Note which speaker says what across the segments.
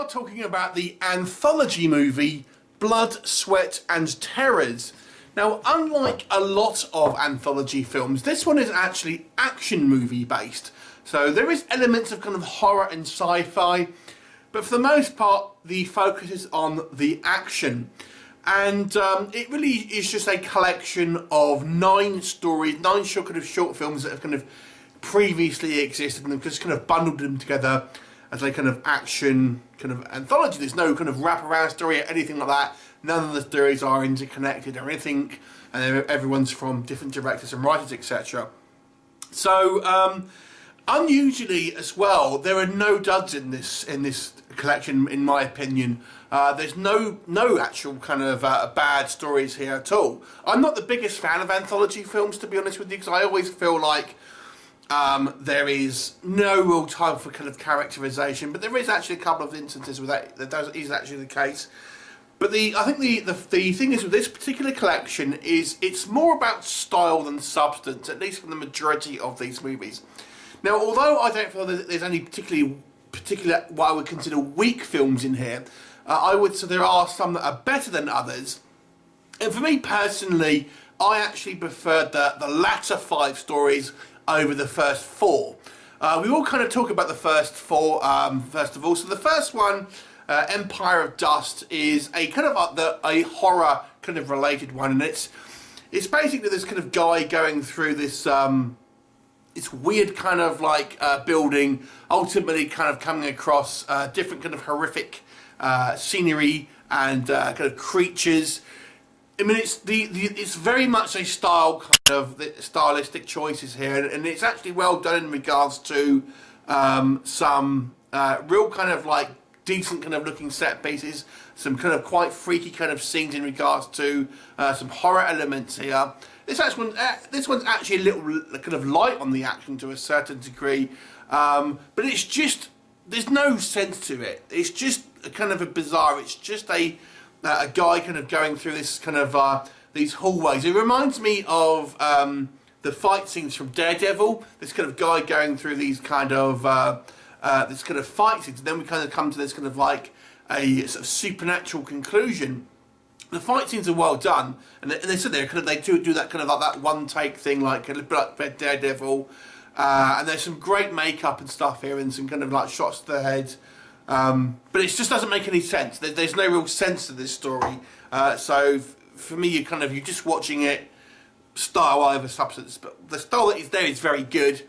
Speaker 1: are talking about the anthology movie Blood, Sweat and Terrors. Now, unlike a lot of anthology films, this one is actually action movie based. So there is elements of kind of horror and sci-fi, but for the most part the focus is on the action. And it really is just a collection of 9 stories, 9 short films that have kind of previously existed, and they've just kind of bundled them together as a kind of action kind of anthology. There's no kind of wraparound story or anything like that. None of the stories are interconnected or anything, and everyone's from different directors and writers, etc. So unusually as well, there are no duds in this collection, in my opinion. There's no actual kind of bad stories here at all. I'm not the biggest fan of anthology films, to be honest with you, because I always feel like there is no real time for kind of characterization, but there is actually a couple of instances where that is actually the case. But I think the thing is with this particular collection is it's more about style than substance, at least for the majority of these movies. Now, although I don't feel that there's any particular what I would consider weak films in here, I would say there are some that are better than others. And for me personally, I actually preferred the latter 5 stories over the first 4. We will kind of talk about the first 4 first of all. So the first one, Empire of Dust, is a kind of a horror kind of related one, and it's basically this kind of guy going through this it's weird kind of like building, ultimately kind of coming across different kind of horrific scenery and kind of creatures. I mean, it's very much a style kind of stylistic choices here, and it's actually well done in regards to some real kind of like decent kind of looking set pieces, some kind of quite freaky kind of scenes in regards to some horror elements here. This one's actually a little kind of light on the action to a certain degree, but it's just, there's no sense to it. It's just kind of a bizarre. It's just a guy kind of going through this kind of these hallways. It reminds me of the fight scenes from Daredevil. This kind of guy going through these kind of this kind of fight scenes, and then we kind of come to this kind of like a sort of supernatural conclusion. The fight scenes are well done, and they said they do that kind of like that one take thing, like a bit like Daredevil, and there's some great makeup and stuff here, and some kind of like shots to the head. But it just doesn't make any sense. There's no real sense to this story. So for me, you're just watching it style over substance. But the style that is there is very good,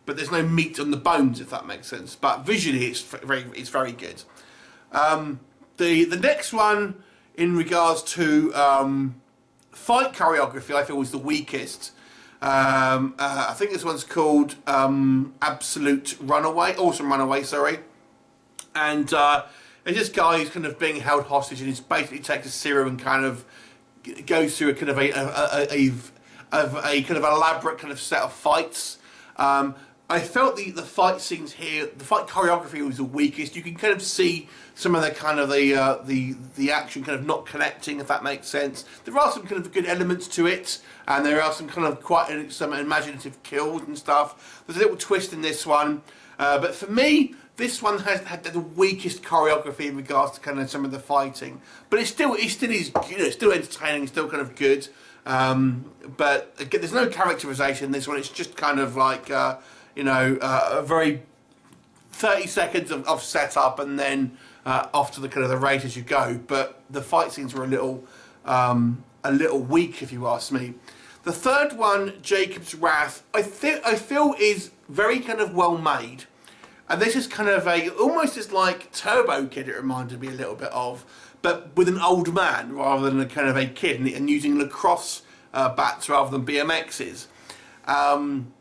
Speaker 1: but there's no meat on the bones, if that makes sense. But visually, it's very good. The next one, in regards to fight choreography, I feel was the weakest. I think this one's called Absolute Runaway, Awesome Runaway, sorry. And it's this guy who's kind of being held hostage, and he basically takes a serum and kind of goes through a kind of a kind of elaborate kind of set of fights. I felt the fight scenes here, the fight choreography was the weakest. You can kind of see some of the kind of the action kind of not connecting, if that makes sense. There are some kind of good elements to it, and there are some kind of quite some imaginative kills and stuff. There's a little twist in this one, but for me, this one had the weakest choreography in regards to kind of some of the fighting. But it still is, still entertaining, still kind of good. But again, there's no characterization in this one. It's just kind of like a very 30 seconds of setup, and then off to the kind of the race as you go. But the fight scenes were a little weak, if you ask me. The third one, Jacob's Wrath, I feel is very kind of well made. And this is kind of almost as like Turbo Kid, it reminded me a little bit of, but with an old man rather than a kind of a kid, and using lacrosse bats rather than BMXs. And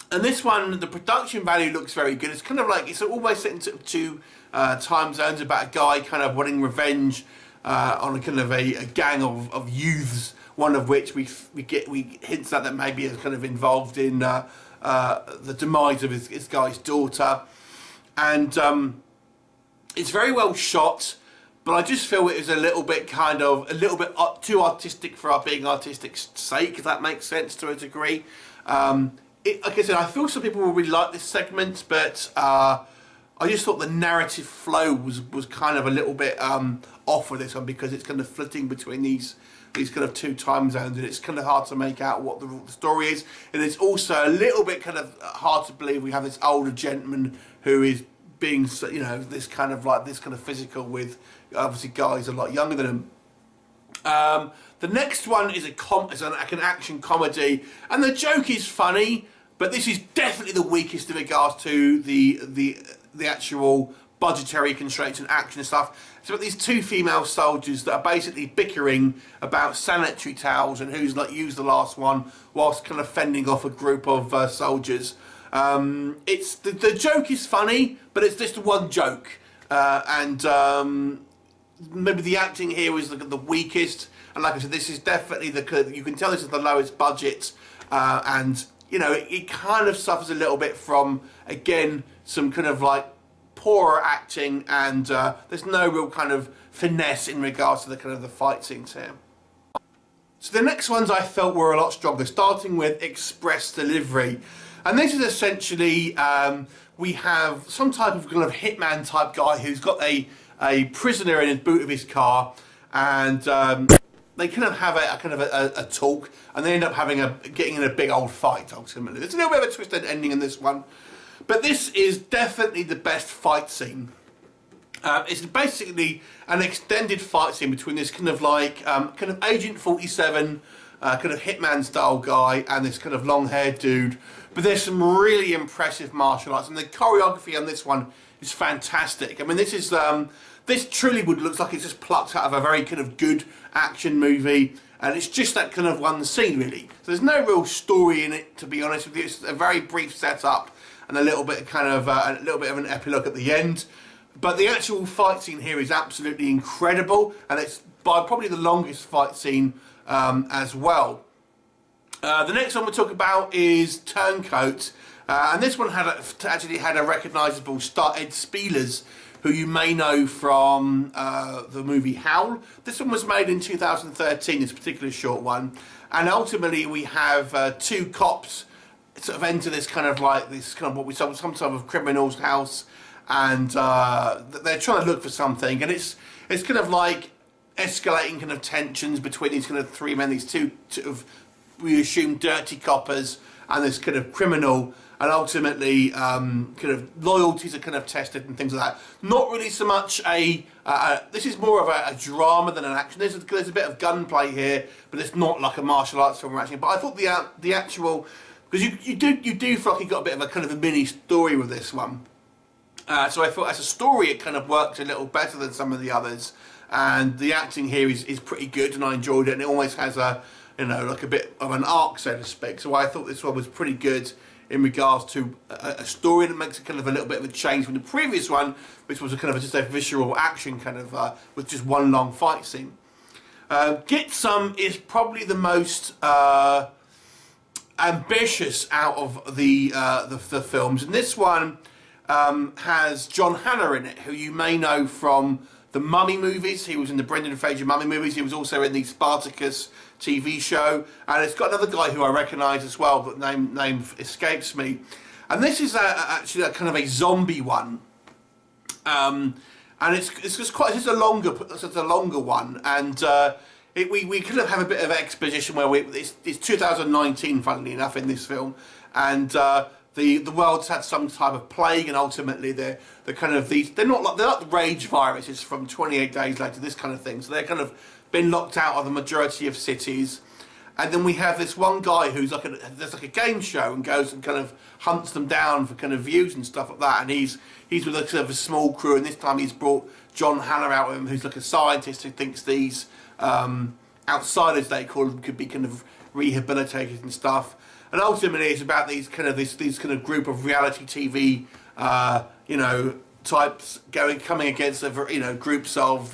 Speaker 1: this one, the production value looks very good. It's kind of like, it's almost set into 2 time zones about a guy kind of wanting revenge on a kind of a gang of youths, one of which we hints at that maybe is kind of involved in the demise of his guy's daughter. And it's very well shot, but I just feel it is a little bit too artistic for our being artistic's sake, if that makes sense to a degree. Like I said, I feel some people will really like this segment, but I just thought the narrative flow was kind of a little bit off with this one, because it's kind of flitting between these kind of two time zones, and it's kind of hard to make out what the story is. And it's also a little bit kind of hard to believe we have this older gentleman who is being, you know, this kind of physical with obviously guys a lot younger than him. The next one is an action comedy, and the joke is funny, but this is definitely the weakest in regards to the actual budgetary constraints and action and stuff. It's about these two female soldiers that are basically bickering about sanitary towels and who's like used the last one, whilst kind of fending off a group of soldiers. It's the joke is funny, but it's just one joke, and maybe the acting here is the weakest. And like I said, this is definitely you can tell this is the lowest budget, and you know it kind of suffers a little bit from, again, some kind of like poorer acting, and there's no real kind of finesse in regards to the kind of the fight scenes here. So the next ones I felt were a lot stronger, starting with Express Delivery. And this is essentially, we have some type of kind of hitman type guy who's got a prisoner in his boot of his car, and they kind of have a talk, and they end up getting in a big old fight ultimately. There's a little bit of a twisted ending in this one, but this is definitely the best fight scene. It's basically an extended fight scene between this kind of like kind of Agent 47 kind of hitman style guy and this kind of long haired dude. But there's some really impressive martial arts, and the choreography on this one is fantastic. I mean, this truly looks like it's just plucked out of a very kind of good action movie, and it's just that kind of one scene really. So there's no real story in it, to be honest with you. It's a very brief setup and a little bit of an epilogue at the end. But the actual fight scene here is absolutely incredible, and it's by probably the longest fight scene as well. The next one we'll talk about is Turncoats, and this one actually had a recognisable star, Ed Spielers, who you may know from the movie Howl. This one was made in 2013, this particular short one, and ultimately we have two cops sort of enter this kind of what we saw, some type of criminal's house, and they're trying to look for something, and it's kind of like escalating kind of tensions between these kind of three men, these two of, we assume, dirty coppers and this kind of criminal, and ultimately kind of loyalties are kind of tested and things like that. Not really so much this is more of a drama than an action. There's a bit of gunplay here, but it's not like a martial arts film or action. But I thought the actual, because you do feel like you got a bit of a kind of a mini story with this one. So I thought as a story it kind of worked a little better than some of the others, and the acting here is pretty good, and I enjoyed it, and it almost has like a bit of an arc, so to speak. So I thought this one was pretty good in regards to a story that makes a kind of a little bit of a change from the previous one, which was a kind of just a visceral action kind of with just one long fight scene. Get Some is probably the most ambitious out of the films, and this one has John Hannah in it, who you may know from the Mummy movies. He was in the Brendan Fraser Mummy movies. He was also in the Spartacus TV show, and it's got another guy who I recognise as well, but name escapes me. And this is actually a kind of a zombie one, and it's just a longer one, and we kind of have a bit of exposition where it's 2019, funnily enough, in this film, and the world's had some type of plague, and ultimately they're not like the rage viruses from 28 Days Later, this kind of thing. So they're kind of been locked out of the majority of cities, and then we have this one guy who's there's like a game show and goes and kind of hunts them down for kind of views and stuff like that. And he's with a sort of a small crew, and this time he's brought John Hannah out with him, who's like a scientist who thinks these outsiders, they call them, could be kind of rehabilitated and stuff. And ultimately, it's about these kind of group of reality TV, types coming against groups of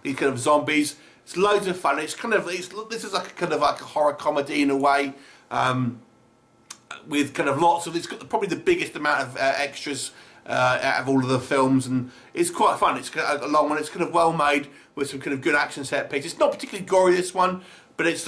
Speaker 1: these kind of zombies. It's loads of fun. This is like a horror comedy in a way, with kind of lots of. It's got probably the biggest amount of extras out of all of the films, and it's quite fun. It's a long one. It's kind of well made with some kind of good action set pieces. It's not particularly gory, this one, but it's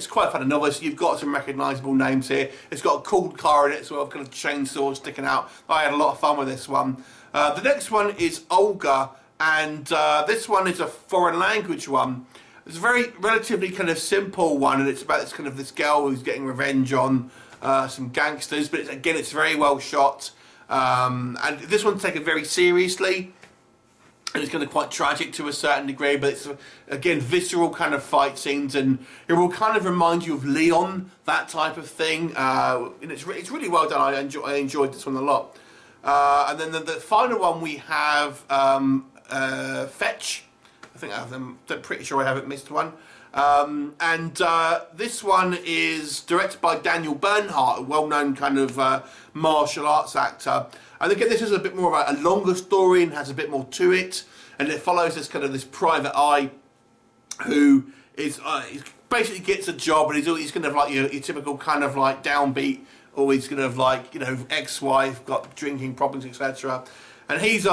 Speaker 1: quite fun. And obviously you've got some recognisable names here. It's got a cool car in it, so I've kind of chainsaws sticking out. I had a lot of fun with this one. The next one is Ogre, and this one is a foreign language one. It's a very relatively kind of simple one, and it's about this girl who's getting revenge on some gangsters, but it's very well shot. And this one's taken very seriously, and it's kind of quite tragic to a certain degree, but it's again visceral kind of fight scenes, and it will kind of remind you of Leon, that type of thing. And it's really well done. I enjoyed this one a lot. And then the final one we have Fetch. I think I'm pretty sure I haven't missed one. And this one is directed by Daniel Bernhardt, a well-known kind of martial arts actor. And again, this is a bit more of a longer story and has a bit more to it. And it follows this private eye who is basically gets a job, and he's kind of like your typical kind of like downbeat, always kind of like, you know, ex-wife, got drinking problems, etc. And he's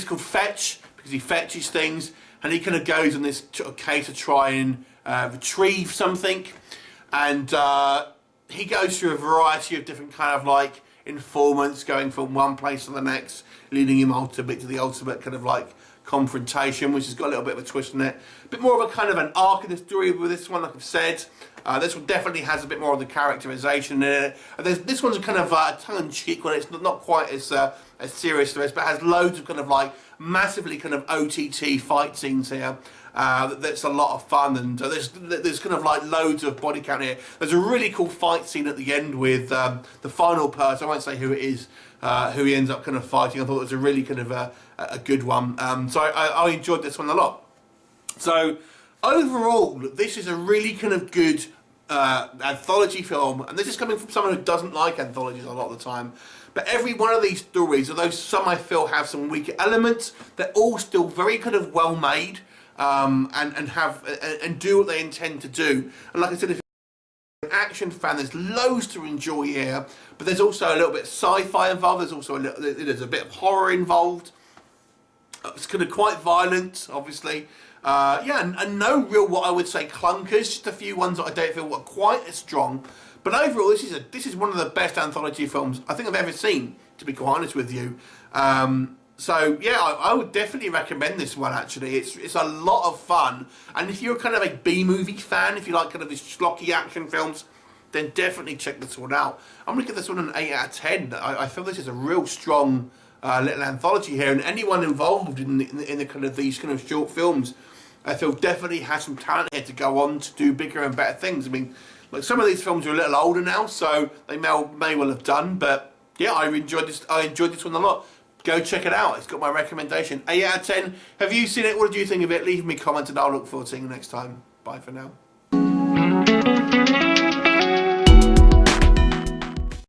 Speaker 1: called Fetch because he fetches things. And he kind of goes on this case to try and retrieve something, and he goes through a variety of different kind of like informants, going from one place to the next, leading him ultimately to the ultimate kind of like confrontation, which has got a little bit of a twist in it. A bit more of a kind of an arc in the story with this one, like I've said. This one definitely has a bit more of the characterization in it. This one's a kind of tongue-in-cheek one. It's not quite as serious as the rest, but it has loads of kind of like massively kind of OTT fight scenes here. That's a lot of fun, and there's kind of like loads of body count here. There's a really cool fight scene at the end with the final person. I won't say who it is, who he ends up kind of fighting. I thought it was a really kind of a good one. So I enjoyed this one a lot. So overall, this is a really kind of good anthology film, and this is coming from someone who doesn't like anthologies a lot of the time. But every one of these stories, although some I feel have some weaker elements, they're all still very kind of well made, and do what they intend to do. And like I said, if you're an action fan, there's loads to enjoy here. But there's also a little bit of sci-fi involved. There's also there's a bit of horror involved. It's kind of quite violent, obviously. Yeah, and no real, what I would say, clunkers. Just a few ones that I don't feel were quite as strong. But overall, this is one of the best anthology films I think I've ever seen, to be quite honest with you. So yeah, I would definitely recommend this one. Actually, it's a lot of fun. And if you're kind of a B-movie fan, if you like kind of these schlocky action films, then definitely check this one out. I'm gonna give this one an 8 out of 10. I feel this is a real strong little anthology here, and anyone involved in the kind of these kind of short films, I feel definitely has some talent here to go on to do bigger and better things. I mean, like some of these films are a little older now, so they may well have done, but yeah, I enjoyed this one a lot. Go check it out. It's got my recommendation. 8 out of 10. Have you seen it? What did you think of it? Leave me a comment and I'll look forward to seeing you next time. Bye for now.